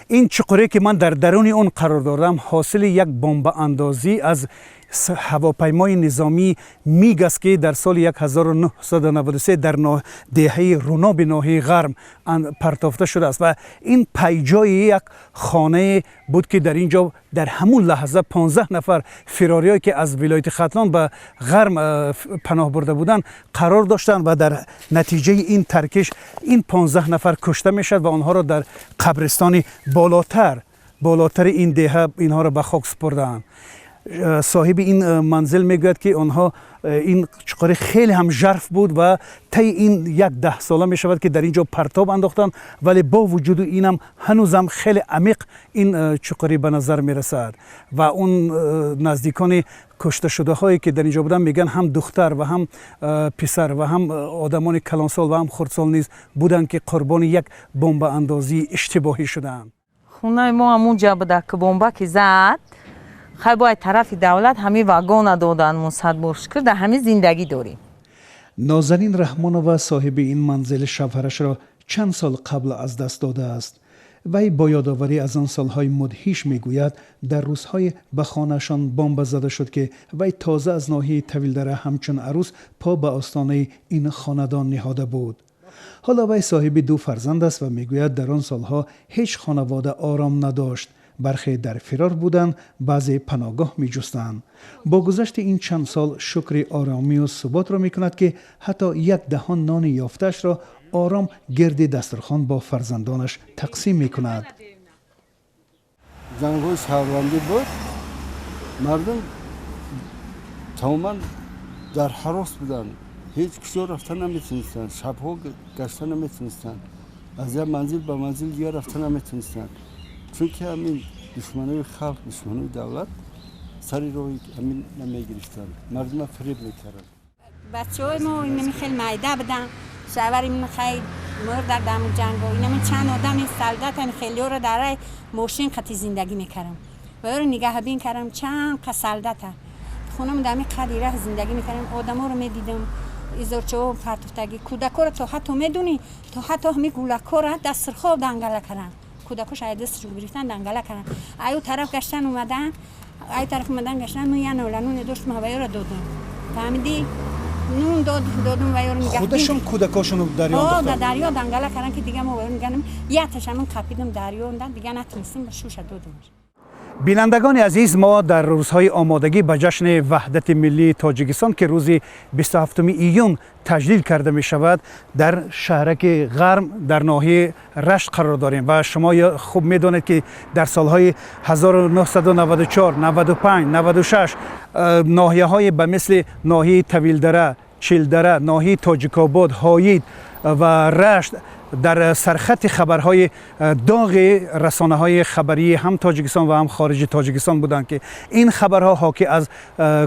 این چقوری که من در درون اون قرار دارم حاصل یک بمب اندازی از هواپیمای نظامی میگ است که در سال 1993 در دهه روناب ناحیه غرب پرتافته شده است و این پیجای یک خانه بود که در اینجا در همون لحظه 15 نفر فراریایی که از ولایت ختلان به غرب پناه برده بودند قرار داشتند و در نتیجه این ترکش این 15 نفر کشته میشد و آنها را در قبرستان بالاتر این دهه اینها را به خاک سپردند. صاحب این منزل میگوید که آنها این چقدر خیلی هم ژرف بود و طی این 10 ساله می شود که در اینجا پرتاب انداختن، ولی با وجود اینم هنوزم خیلی عمیق این چقدری به نظر می رسد و اون نزدیکان کشته شده هایی که در اینجا بودن میگن هم دختر و هم پسر و هم آدمان کلانسال و هم خردسال نیز بودن که قربان یک بمب اندازی اشتباهی شدند. خونه ما همونجا بوده که بمب که زد خیلی باید طرف دولت همین واگن دادن مصد شکر در همین زندگی داریم. نازنین رحمانова صاحب این منزل شوهرش را چند سال قبل از دست داده است. وی با یادآوری از آن سالهای مدهیش میگوید در روزهای به خانه‌شان بمب زده شد که وی تازه از ناحیه طویلدره همچون عروس پا به آستانه این خاندان نهاده بود. حالا وی صاحب 2 فرزند است و میگوید در آن سالها هیچ خانواده آرام نداشت. برخی در فرار بودند، بعضی پناهگاه می جستند. با گذشت این چند سال شکر آرامی و ثبات را می کند که حتی 1 دهان نان یافته‌اش را آرام گرد دسترخوان با فرزندانش تقسیم می کند. جنگ‌های شهروندی بود، مردم تماما در هراس بودند. هیچ کجا رفتن نمیتونستند، شب‌ها گشتن نمیتونستند، از یک منزل به منزل دیگر رفتن نمیتونستند. چون که همین دشمنای خلق، دشمنای دولت سری روی همین نمیگرفتن، مردم فریب میکردن. بچه‌های ما اینم خیلی مایده بودن، شوهرم خیلی مرد در دم جنگ و اینم چند آدم سالدات هم خیلی رو در ماشین قطعی زندگی میکردم و رو نگاه بین کردم چند سالدات خونم دمی قدیره زندگی میکردم. آدما رو میدیدم ایزورچو پرتفتگی کودکا رو تو حتی میدونی تو حتی همین گولکا رو دسترخواب دنگله کردن. کودکا شاید دستشو گرفتن دنگله کردن. ایو طرف گشتن اومدن، ایو طرف اومدن گشتن من یه نولانون داشت هوایی رو دادم. فهمیدی؟ نون دادم و یارو نگه. خودشون کودکاشونو دریا انداختن. دریا دنگله کردن که دیگه ما میگم یه تاشم کپیدم دریا انداختم دیگه نتونستیم به شوش دادم. بینندگان عزیز، ما در روزهای آمادگی به جشن وحدت ملی تاجیکستان که روز 27 ایون تجلیل کرده می شود در شهرک غرم در ناحیه رشت قرار داریم و شما خوب می دانید که در سالهای 1994 95 96 ناحیه های به مثل ناحیه طویلدره، چیلدره، ناحیه تاجیک‌آباد، هایید و رشت در سرخط خبرهای داغ رسانه‌های خبری هم تاجیکستان و هم خارج تاجیکستان بودند که این خبرها حاکی از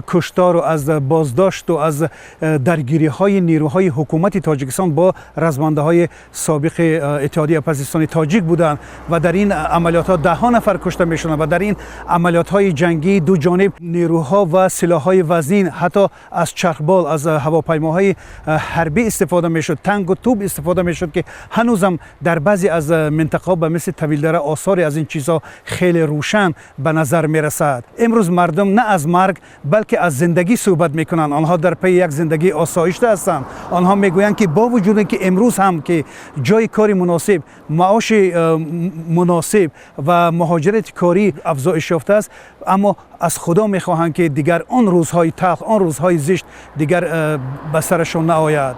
کشتار و از بازداشت و از درگیری‌های نیروهای حکومت تاجیکستان با رزمنده‌های سابق اتحادیه پاکستانی تاجیک بودند و در این عملیات‌ها 10 نفر کشته می‌شدند و در این عملیات‌های جنگی دو جانب نیروها و سلاح‌های وزین حتی از چرخبال از هواپیماهای حربی استفاده می‌شد، تانک و توپ استفاده می‌شد که هنوزم در بعضی از منطقه‌ها به مثل طویلدره آثاری از این چیزها خیلی روشن به نظر می رسد. امروز مردم نه از مرگ بلکه از زندگی صحبت میکنند. آنها در پی یک زندگی آسایشته هستند. آنها میگویند که با وجود اینکه امروز هم که جای کاری مناسب، معاش مناسب و مهاجرت کاری افزایش یافته است، اما از خدا میخواهند که دیگر آن روزهای تلخ، آن روزهای زشت دیگر به سرشان نآید.